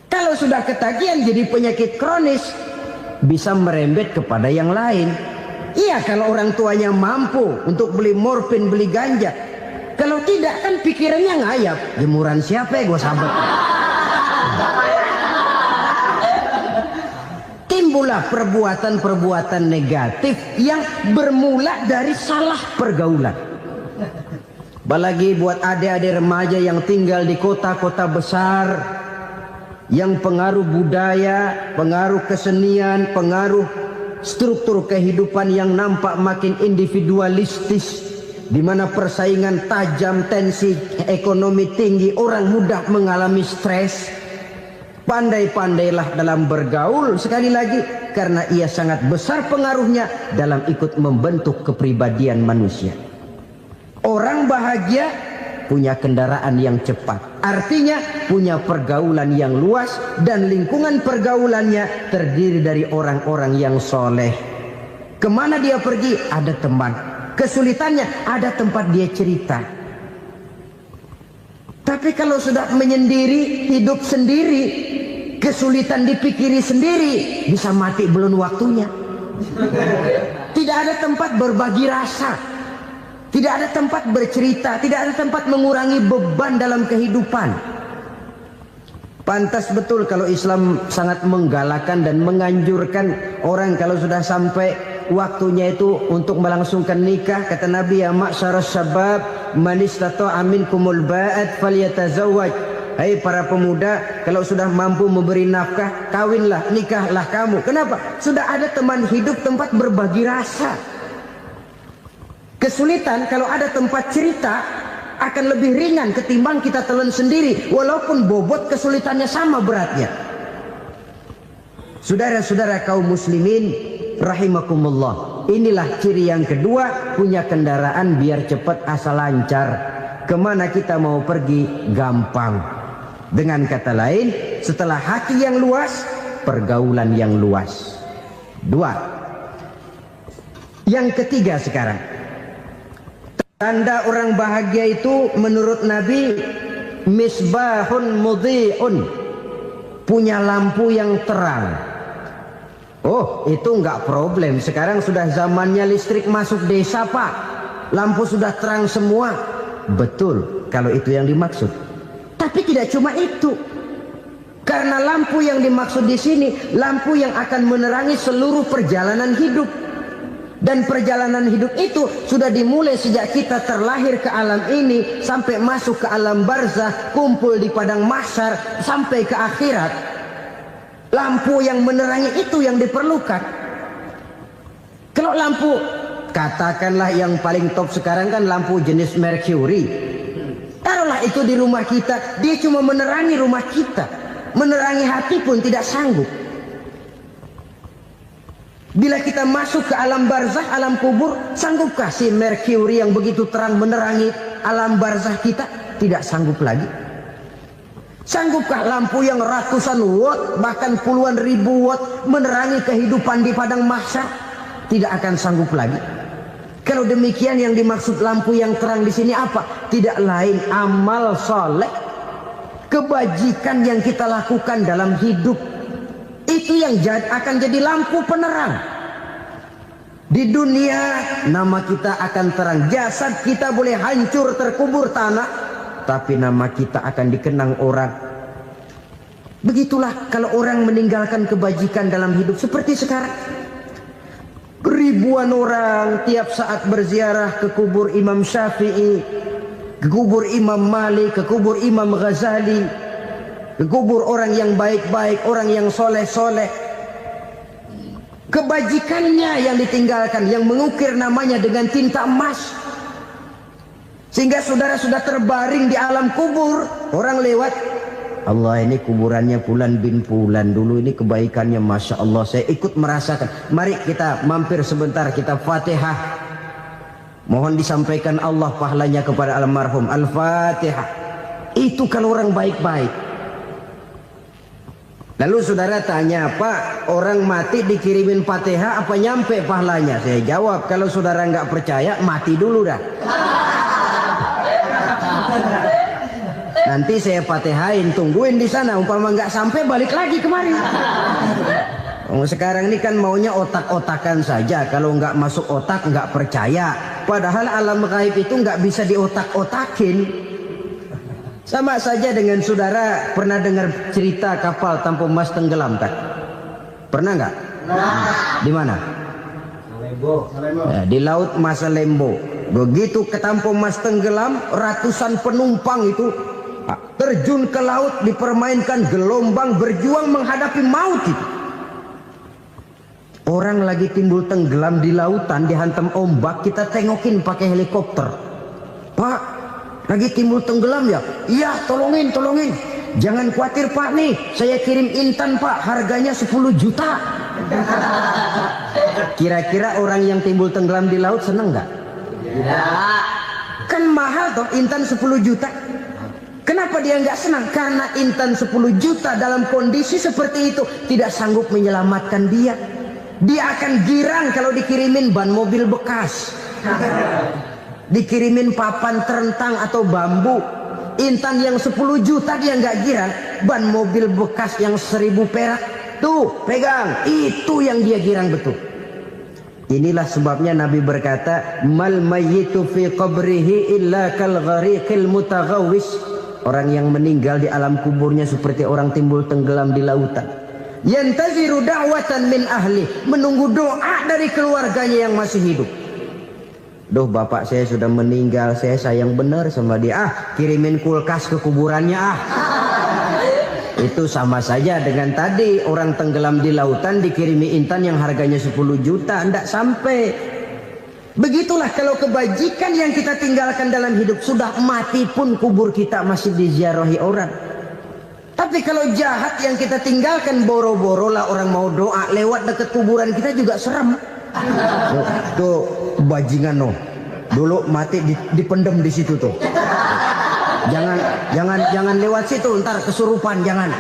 S2: Kalau sudah ketagihan jadi penyakit kronis, bisa merembet kepada yang lain. Iya kalau orang tuanya mampu untuk beli morfin, beli ganja. Kalau tidak kan pikirannya ngayap. Jemuran siapa ya gue sahabat. Timbullah perbuatan-perbuatan negatif yang bermula dari salah pergaulan. Apalagi buat adik-adik remaja yang tinggal di kota-kota besar, yang pengaruh budaya, pengaruh kesenian, pengaruh struktur kehidupan yang nampak makin individualistis, di mana persaingan tajam, tensi ekonomi tinggi, orang mudah mengalami stres. Pandai-pandailah dalam bergaul, sekali lagi, karena ia sangat besar pengaruhnya dalam ikut membentuk kepribadian manusia. Orang bahagia punya kendaraan yang cepat, artinya punya pergaulan yang luas, dan lingkungan pergaulannya terdiri dari orang-orang yang soleh. Kemana dia pergi ada teman, kesulitannya ada tempat dia cerita. Tapi kalau sudah menyendiri, hidup sendiri, kesulitan dipikiri sendiri, bisa mati belum waktunya. Tidak ada tempat berbagi rasa, tidak ada tempat bercerita, tidak ada tempat mengurangi beban dalam kehidupan. Pantas betul kalau Islam sangat menggalakkan dan menganjurkan orang kalau sudah sampai waktunya itu untuk melangsungkan nikah. Kata Nabi, ya ma'syaras syabab man istata'a minkumul ba'at falyatazawwaj. Hai para pemuda, kalau sudah mampu memberi nafkah, kawinlah, nikahlah kamu. Kenapa? Sudah ada teman hidup, tempat berbagi rasa. Kesulitan kalau ada tempat cerita akan lebih ringan ketimbang kita telan sendiri, walaupun bobot kesulitannya sama beratnya. Saudara-saudara kaum muslimin rahimakumullah, inilah ciri yang kedua, punya kendaraan biar cepat asal lancar. Kemana kita mau pergi gampang. Dengan kata lain, setelah hati yang luas, pergaulan yang luas. Dua. Yang ketiga sekarang, tanda orang bahagia itu menurut Nabi, misbahun mudhi'un, punya lampu yang terang. Oh, itu enggak problem. Sekarang sudah zamannya listrik masuk desa, Pak. Lampu sudah terang semua. Betul, kalau itu yang dimaksud. Tapi tidak cuma itu. Karena lampu yang dimaksud di sini, lampu yang akan menerangi seluruh perjalanan hidup. Dan perjalanan hidup itu sudah dimulai sejak kita terlahir ke alam ini, sampai masuk ke alam barzah, kumpul di padang mahsyar, sampai ke akhirat. Lampu yang menerangi itu yang diperlukan. Kalau lampu, katakanlah yang paling top sekarang kan lampu jenis Mercury. Taruhlah itu di rumah kita, dia cuma menerangi rumah kita, menerangi hati pun tidak sanggup. Bila kita masuk ke alam barzah, alam kubur, sanggupkah si Mercury yang begitu terang menerangi alam barzah kita? Tidak sanggup lagi. Sanggupkah lampu yang ratusan watt, bahkan puluhan ribu watt menerangi kehidupan di padang mahsyar? Tidak akan sanggup lagi. Kalau demikian, yang dimaksud lampu yang terang di sini apa? Tidak lain amal soleh, kebajikan yang kita lakukan dalam hidup. Itu yang akan jadi lampu penerang. Di dunia nama kita akan terang. Jasad kita boleh hancur terkubur tanah, tapi nama kita akan dikenang orang. Begitulah kalau orang meninggalkan kebajikan dalam hidup seperti sekarang. Ribuan orang tiap saat berziarah ke kubur Imam Syafi'i, ke kubur Imam Malik, ke kubur Imam Ghazali, ke kubur orang yang baik-baik, orang yang soleh-soleh. Kebajikannya yang ditinggalkan, yang mengukir namanya dengan tinta emas. Sehingga saudara sudah terbaring di alam kubur, orang lewat, Allah ini kuburannya Fulan bin Fulan, dulu ini kebaikannya Masya Allah, saya ikut merasakan. Mari kita mampir sebentar, kita Fatihah. Mohon disampaikan Allah pahalanya kepada almarhum. Al-Fatihah. Itu kalau orang baik-baik. Lalu saudara tanya, Pak, orang mati dikirimin Fatihah apa nyampe pahalanya? Saya jawab, kalau saudara nggak percaya, mati dulu dah. Nanti saya Fatihain, tungguin di sana, umpama nggak sampai balik lagi kemari. Sekarang ini kan maunya otak-otakan saja. Kalau nggak masuk otak nggak percaya. Padahal alam gaib itu nggak bisa diotak-otakin. Sama saja dengan saudara pernah dengar cerita kapal tanpa emas tenggelam kan? Pernah nggak? Di mana? Ya, di laut Masalembo. Begitu ketampo emas tenggelam, ratusan penumpang itu terjun ke laut, dipermainkan gelombang, berjuang menghadapi maut itu. Orang lagi timbul tenggelam di lautan, dihantam ombak, kita tengokin pakai helikopter. Pak, lagi timbul tenggelam ya? Iya, tolongin. Jangan khawatir Pak nih, saya kirim intan Pak, harganya 10 juta. Kira-kira orang yang timbul tenggelam di laut seneng nggak? Tidak. Kan mahal toh intan 10 juta. Kenapa dia nggak senang? Karena intan 10 juta dalam kondisi seperti itu tidak sanggup menyelamatkan dia. Dia akan girang kalau dikirimin ban mobil bekas, dikirimin papan terentang atau bambu. Intan yang 10 juta dia nggak girang. Ban mobil bekas yang 1000 perak, tuh pegang, itu yang dia girang betul. Inilah sebabnya Nabi berkata, mal mayyitu fi qabrihi illa kal ghariqil mutaghawwis. Orang yang meninggal di alam kuburnya seperti orang timbul tenggelam di lautan. Yantaziru da'watan min ahli, menunggu doa dari keluarganya yang masih hidup. Duh, bapak saya sudah meninggal, saya sayang benar sama dia. Kirimin kulkas ke kuburannya Itu sama saja dengan tadi orang tenggelam di lautan dikirimi intan yang harganya 10 juta, tidak sampai. Begitulah kalau kebajikan yang kita tinggalkan dalam hidup, sudah mati pun kubur kita masih diziarahi orang. Tapi kalau jahat yang kita tinggalkan, boro-boro lah orang mau doa lewat dekat kuburan kita juga serem. Tuh bajingan no, dulu mati dipendem di situ tuh. Jangan lewat situ, ntar kesurupan, jangan.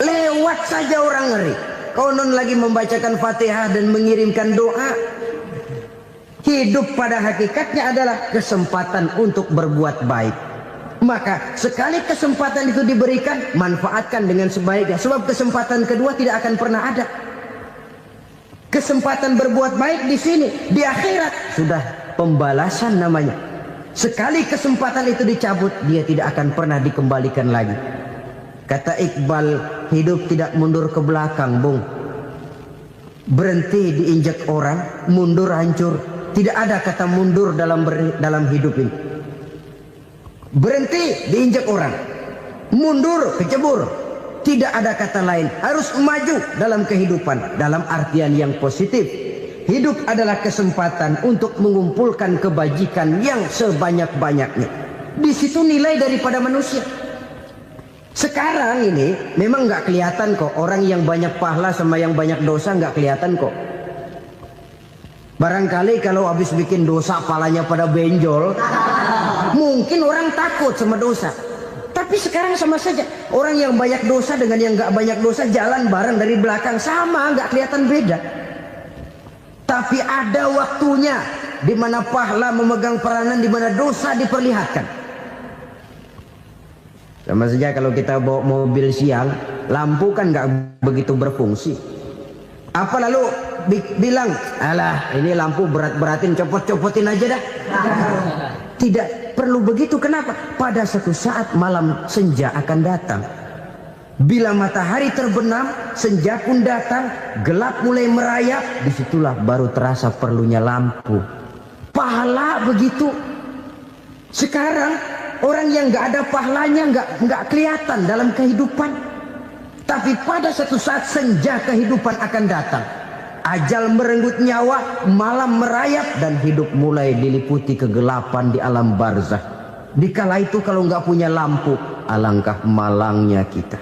S2: Lewat saja orang ngeri. Konon lagi membacakan Fatihah dan mengirimkan doa. Hidup pada hakikatnya adalah kesempatan untuk berbuat baik. Maka sekali kesempatan itu diberikan, manfaatkan dengan sebaiknya. Sebab kesempatan kedua tidak akan pernah ada. Kesempatan berbuat baik di sini, di akhirat sudah pembalasan namanya. Sekali kesempatan itu dicabut, dia tidak akan pernah dikembalikan lagi. Kata Iqbal, hidup tidak mundur ke belakang, Bung. Berhenti diinjak orang, mundur hancur. Tidak ada kata mundur dalam hidup ini. Berhenti diinjak orang, mundur kecebur. Tidak ada kata lain, harus maju dalam kehidupan. Dalam artian yang positif, hidup adalah kesempatan untuk mengumpulkan kebajikan yang sebanyak-banyaknya. Di situ nilai daripada manusia. Sekarang ini memang nggak kelihatan kok, orang yang banyak pahala sama yang banyak dosa nggak kelihatan kok. Barangkali kalau habis bikin dosa palanya pada benjol, mungkin orang takut sama dosa. Tapi sekarang sama saja, orang yang banyak dosa dengan yang nggak banyak dosa jalan bareng dari belakang, sama, nggak kelihatan beda. Tapi ada waktunya di mana pahala memegang peranan, di mana dosa diperlihatkan. Sama saja kalau kita bawa mobil siang, lampu kan nggak begitu berfungsi. Apa lalu bilang, alah ini lampu berat-beratin, copot-copotin aja dah. Tidak perlu begitu. Kenapa? Pada suatu saat malam senja akan datang. Bila matahari terbenam, senja pun datang, gelap mulai merayap, disitulah baru terasa perlunya lampu. Pahala begitu. Sekarang orang yang nggak ada pahalanya nggak kelihatan dalam kehidupan. Tapi pada suatu saat senja kehidupan akan datang. Ajal merenggut nyawa, malam merayap, dan hidup mulai diliputi kegelapan di alam barzah. Dikala itu kalau nggak punya lampu, alangkah malangnya kita.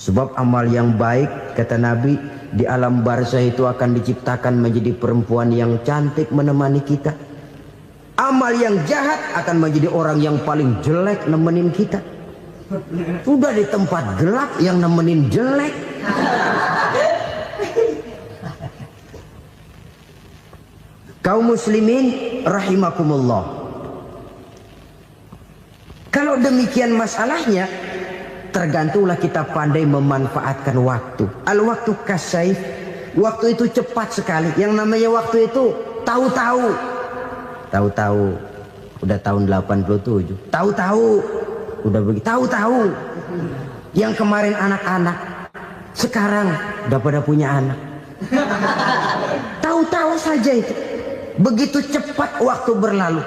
S2: Sebab amal yang baik, kata Nabi, di alam barzah itu akan diciptakan menjadi perempuan yang cantik menemani kita. Amal yang jahat akan menjadi orang yang paling jelek nemenin kita. Sudah di tempat gelap yang nemenin jelek. Kaum muslimin rahimakumullah. Kalau demikian masalahnya, tergantunglah kita pandai memanfaatkan waktu. Al-waktu kasaif, waktu itu cepat sekali. Yang namanya waktu itu tahu-tahu udah tahun 87, tahu-tahu udah begitu, tahu-tahu yang kemarin anak-anak sekarang udah pada punya anak. Tahu-tahu saja itu. Begitu cepat waktu berlalu.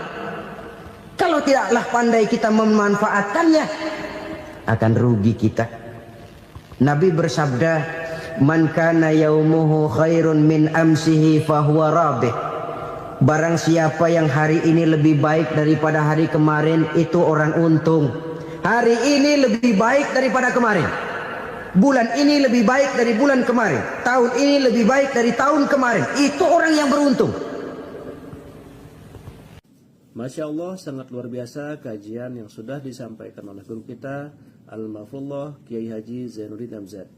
S2: Kalau tidaklah pandai kita memanfaatkannya, akan rugi kita. Nabi bersabda, "Man kana yaumuhu khairun min amsihi fahuwa rabih." Barang siapa yang hari ini lebih baik daripada hari kemarin, itu orang untung. Hari ini lebih baik daripada kemarin. Bulan ini lebih baik dari bulan kemarin. Tahun ini lebih baik dari tahun kemarin. Itu orang yang beruntung.
S1: Masya Allah, sangat luar biasa kajian yang sudah disampaikan oleh guru kita Al-Mahfullah Kiai Haji Zainuddin MZ.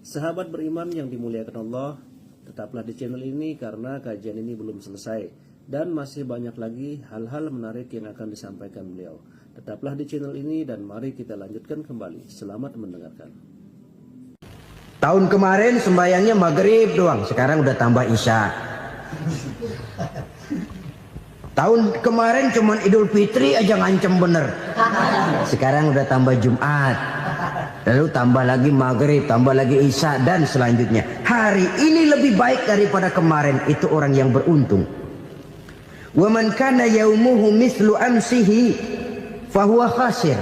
S1: Sahabat beriman yang dimuliakan Allah, tetaplah di channel ini karena kajian ini belum selesai dan masih banyak lagi hal-hal menarik yang akan disampaikan beliau. Tetaplah di channel ini dan mari kita lanjutkan kembali. Selamat mendengarkan.
S2: Tahun kemarin sembahyangnya maghrib doang, sekarang udah tambah isya. Tahun kemarin cuman Idul Fitri aja ngancem bener, sekarang udah tambah Jumat, lalu tambah lagi maghrib, tambah lagi isya, dan selanjutnya. Hari ini lebih baik daripada kemarin, itu orang yang beruntung. Wa man kana yaumuhu mithlu amsihi fahuwa khasir.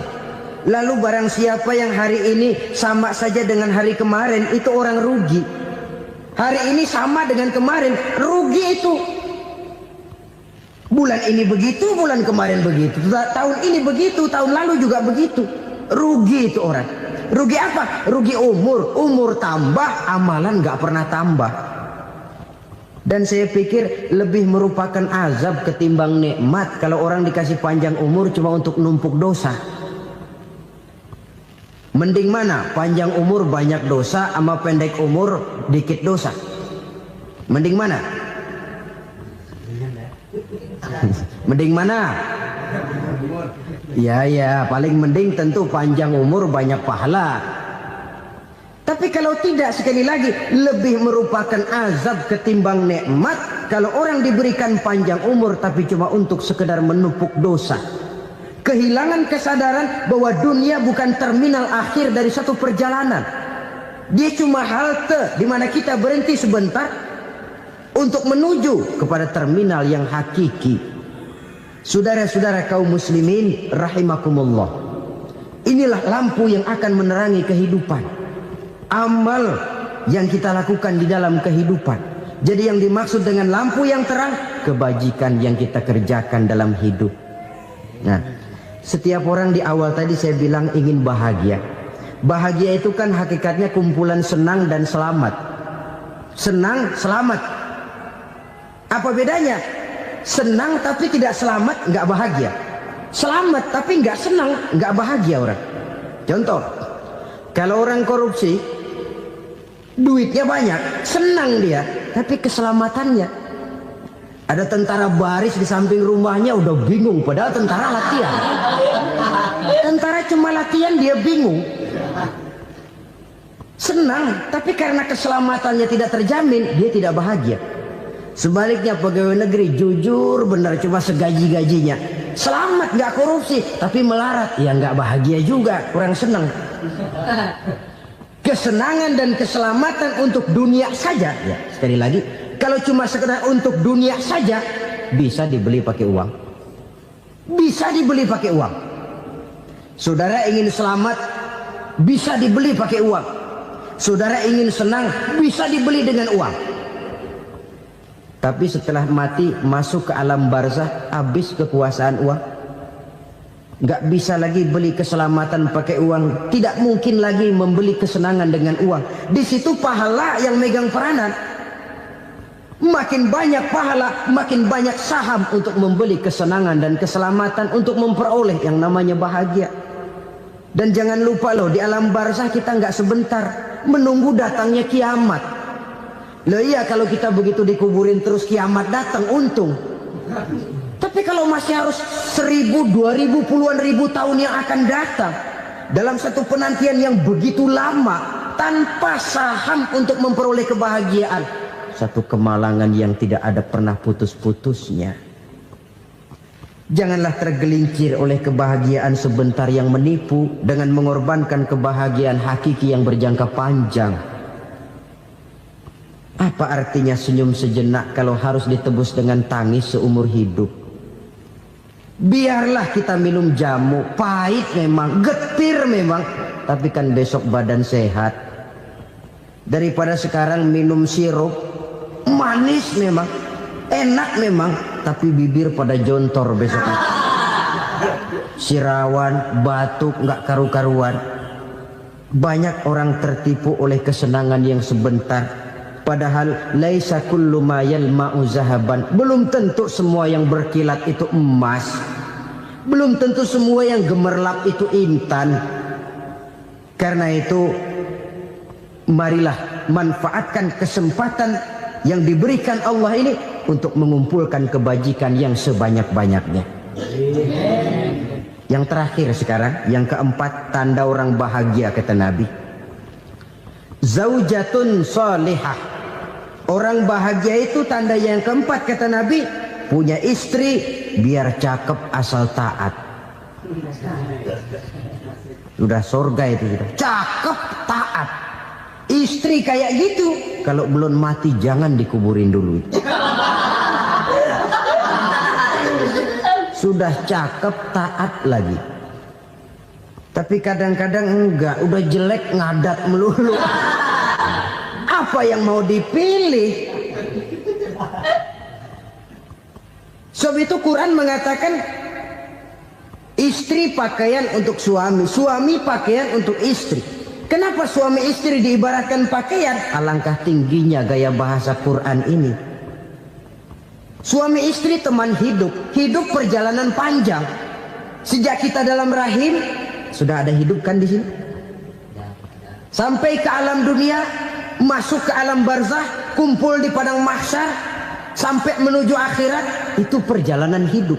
S2: Lalu barang siapa yang hari ini sama saja dengan hari kemarin, itu orang rugi. Hari ini sama dengan kemarin, rugi itu. Bulan ini begitu, bulan kemarin begitu, tahun ini begitu, tahun lalu juga begitu. Rugi itu orang. Rugi apa? Rugi umur. Umur tambah, amalan gak pernah tambah. Dan saya pikir lebih merupakan azab ketimbang nikmat kalau orang dikasih panjang umur cuma untuk numpuk dosa. Mending mana? Panjang umur banyak dosa sama pendek umur dikit dosa. Mending mana? Mending mana? Ya, paling mending tentu panjang umur banyak pahala. Tapi kalau tidak, sekali lagi, lebih merupakan azab ketimbang nikmat kalau orang diberikan panjang umur tapi cuma untuk sekedar menumpuk dosa. Kehilangan kesadaran bahwa dunia bukan terminal akhir dari satu perjalanan. Dia cuma halte di mana kita berhenti sebentar untuk menuju kepada terminal yang hakiki. Saudara-saudara kaum muslimin rahimakumullah, inilah lampu yang akan menerangi kehidupan. Amal yang kita lakukan di dalam kehidupan. Jadi yang dimaksud dengan lampu yang terang, kebajikan yang kita kerjakan dalam hidup. Nah, setiap orang di awal tadi saya bilang ingin bahagia. Bahagia itu kan hakikatnya kumpulan senang dan selamat. Senang, selamat. Apa bedanya? Senang tapi tidak selamat, nggak bahagia. Selamat tapi nggak senang, nggak bahagia orang. Contoh, kalau orang korupsi, duitnya banyak, senang dia, tapi keselamatannya. Ada tentara baris di samping rumahnya udah bingung, padahal tentara latihan. Tentara cuma latihan, dia bingung. Senang, tapi karena keselamatannya tidak terjamin, dia tidak bahagia. Sebaliknya pegawai negeri jujur benar cuma segaji-gajinya, selamat nggak korupsi tapi melarat, ya nggak bahagia juga, kurang senang. Kesenangan dan keselamatan untuk dunia saja, ya sekali lagi, kalau cuma sekedar untuk dunia saja bisa dibeli pakai uang, bisa dibeli pakai uang. Saudara ingin selamat bisa dibeli pakai uang, saudara ingin senang bisa dibeli dengan uang. Tapi setelah mati masuk ke alam barzah, habis kekuasaan uang. Nggak bisa lagi beli keselamatan pakai uang, tidak mungkin lagi membeli kesenangan dengan uang. Di situ pahala yang megang peranan. Makin banyak pahala, makin banyak saham untuk membeli kesenangan dan keselamatan, untuk memperoleh yang namanya bahagia. Dan jangan lupa loh, di alam barzah kita nggak sebentar, menunggu datangnya kiamat. Loh iya, kalau kita begitu dikuburin terus kiamat datang, untung. Tapi kalau masih harus 1000, 2000, puluhan ribu tahun yang akan datang, dalam satu penantian yang begitu lama tanpa saham untuk memperoleh kebahagiaan. Satu kemalangan yang tidak ada pernah putus-putusnya. Janganlah tergelincir oleh kebahagiaan sebentar yang menipu dengan mengorbankan kebahagiaan hakiki yang berjangka panjang. Apa artinya senyum sejenak kalau harus ditebus dengan tangis seumur hidup? Biarlah kita minum jamu, pahit memang, getir memang, tapi kan besok badan sehat. Daripada sekarang minum sirup, manis memang, enak memang, tapi bibir pada jontor besoknya. Sirawan, batuk, nggak karu-karuan. Banyak orang tertipu oleh kesenangan yang sebentar. Padahal laisa kullu ma yalma'u zahaban. Belum tentu semua yang berkilat itu emas. Belum tentu semua yang gemerlap itu intan. Karena itu marilah manfaatkan kesempatan yang diberikan Allah ini untuk mengumpulkan kebajikan yang sebanyak-banyaknya. Yang terakhir sekarang, yang keempat, tanda orang bahagia kata Nabi. Zaujatun salihah. Orang bahagia itu tanda yang keempat kata Nabi, punya istri biar cakep asal taat. Sudah surga itu sudah. Cakep taat. Istri kayak gitu, kalau belum mati jangan dikuburin dulu. Sudah cakep taat lagi. Tapi kadang-kadang enggak, udah jelek ngadat melulu. Apa yang mau dipilih? Sebab itu Quran mengatakan istri pakaian untuk suami, suami pakaian untuk istri. Kenapa suami istri diibaratkan pakaian? Alangkah tingginya gaya bahasa Quran ini. Suami istri teman hidup, hidup perjalanan panjang. Sejak kita dalam rahim sudah ada hidup kan di sini. Sampai ke alam dunia, masuk ke alam barzah, kumpul di padang mahsyar, sampai menuju akhirat, itu perjalanan hidup.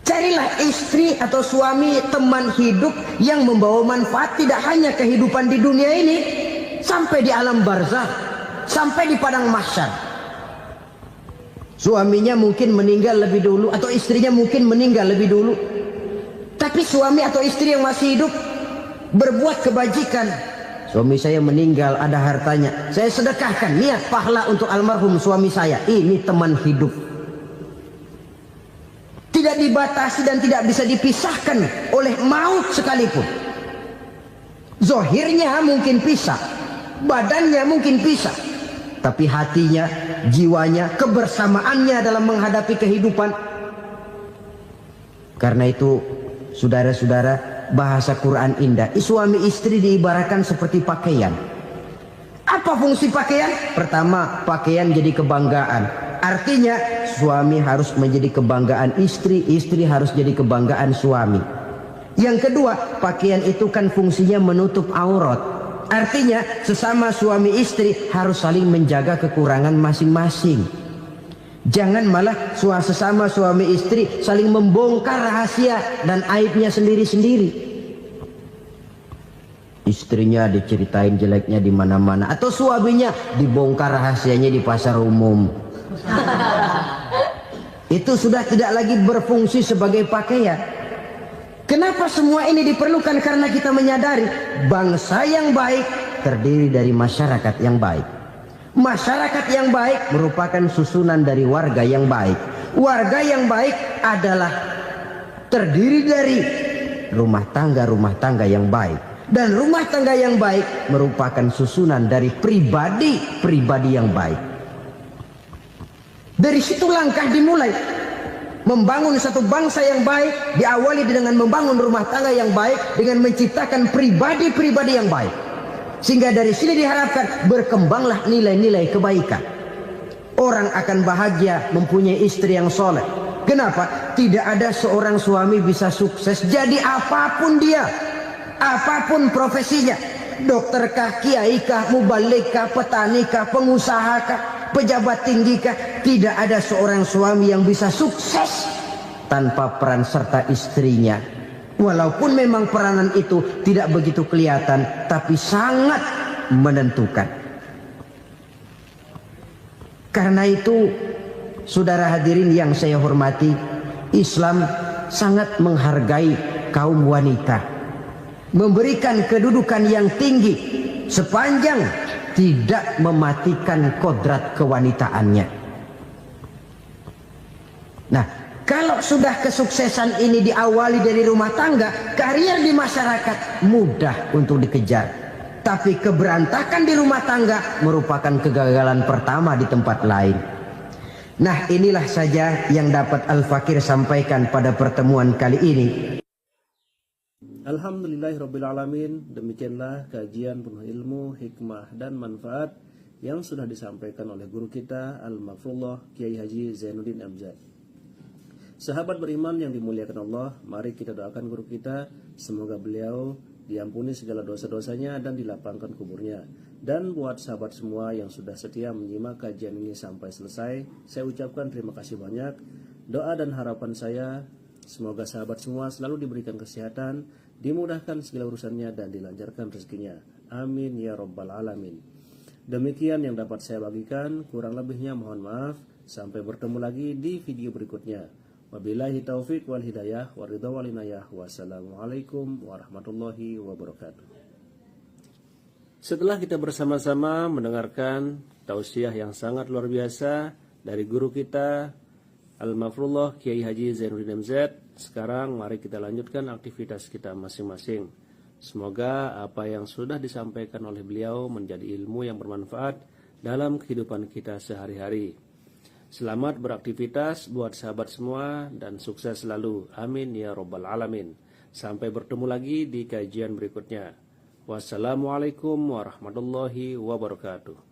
S2: Carilah istri atau suami teman hidup yang membawa manfaat tidak hanya kehidupan di dunia ini, sampai di alam barzah, sampai di padang mahsyar. Suaminya mungkin meninggal lebih dulu atau istrinya mungkin meninggal lebih dulu. Tapi suami atau istri yang masih hidup berbuat kebajikan. Suami saya meninggal, ada hartanya, saya sedekahkan, niat pahala untuk almarhum suami saya. Ini teman hidup. Tidak dibatasi dan tidak bisa dipisahkan oleh maut sekalipun. Zohirnya mungkin pisah, badannya mungkin pisah, tapi hatinya, jiwanya, kebersamaannya dalam menghadapi kehidupan. Karena itu, saudara-saudara, bahasa Quran indah. Suami istri diibaratkan seperti pakaian. Apa fungsi pakaian? Pertama, pakaian jadi kebanggaan. Artinya suami harus menjadi kebanggaan istri, istri harus jadi kebanggaan suami. Yang kedua, pakaian itu kan fungsinya menutup aurat. Artinya sesama suami istri harus saling menjaga kekurangan masing-masing. Jangan malah sesama suami istri saling membongkar rahasia dan aibnya sendiri-sendiri. Istrinya diceritain jeleknya di mana-mana, atau suaminya dibongkar rahasianya di pasar umum. Itu sudah tidak lagi berfungsi sebagai pakaian. Kenapa semua ini diperlukan? Karena kita menyadari bangsa yang baik terdiri dari masyarakat yang baik. Masyarakat yang baik merupakan susunan dari warga yang baik. Warga yang baik adalah terdiri dari rumah tangga yang baik. Dan rumah tangga yang baik merupakan susunan dari pribadi yang baik. Dari situ langkah dimulai. Membangun satu bangsa yang baik diawali dengan membangun rumah tangga yang baik, dengan menciptakan pribadi-pribadi yang baik. Sehingga dari sini diharapkan berkembanglah nilai-nilai kebaikan. Orang akan bahagia mempunyai istri yang soleh. Kenapa? Tidak ada seorang suami bisa sukses jadi apapun dia, apapun profesinya. Dokterkah, kiaikah, mubalikah, petanikah, pengusahakah, pejabat tinggikah, tidak ada seorang suami yang bisa sukses tanpa peran serta istrinya. Walaupun memang peranan itu tidak begitu kelihatan, tapi sangat menentukan. Karena itu, saudara hadirin yang saya hormati, Islam sangat menghargai kaum wanita, memberikan kedudukan yang tinggi sepanjang tidak mematikan kodrat kewanitaannya. Nah, kalau sudah kesuksesan ini diawali dari rumah tangga, karier di masyarakat mudah untuk dikejar. Tapi keberantakan di rumah tangga merupakan kegagalan pertama di tempat lain. Nah, inilah saja yang dapat Al-Fakir sampaikan pada pertemuan kali ini.
S1: Alhamdulillahirrabbilalamin. Demikianlah kajian penuh ilmu, hikmah, dan manfaat yang sudah disampaikan oleh guru kita Al-Maghfurullah Kiai Haji Zainuddin MZ. Sahabat beriman yang dimuliakan Allah, mari kita doakan guru kita, semoga beliau diampuni segala dosa-dosanya dan dilapangkan kuburnya. Dan buat sahabat semua yang sudah setia menyimak kajian ini sampai selesai, saya ucapkan terima kasih banyak. Doa dan harapan saya, semoga sahabat semua selalu diberikan kesehatan, dimudahkan segala urusannya, dan dilancarkan rezekinya. Amin ya rabbal alamin. Demikian yang dapat saya bagikan, kurang lebihnya mohon maaf. Sampai bertemu lagi di video berikutnya. Wabillahi taufik wal hidayah wa ridha wal inayah. Wassalamualaikum warahmatullahi wabarakatuh. Setelah kita bersama-sama mendengarkan tausiah yang sangat luar biasa dari guru kita Al-Maghfurullah Kiai Haji Zainuddin MZ, sekarang mari kita lanjutkan aktivitas kita masing-masing. Semoga apa yang sudah disampaikan oleh beliau menjadi ilmu yang bermanfaat dalam kehidupan kita sehari-hari. Selamat beraktivitas buat sahabat semua dan sukses selalu. Amin ya rabbal alamin. Sampai bertemu lagi di kajian berikutnya. Wassalamualaikum warahmatullahi wabarakatuh.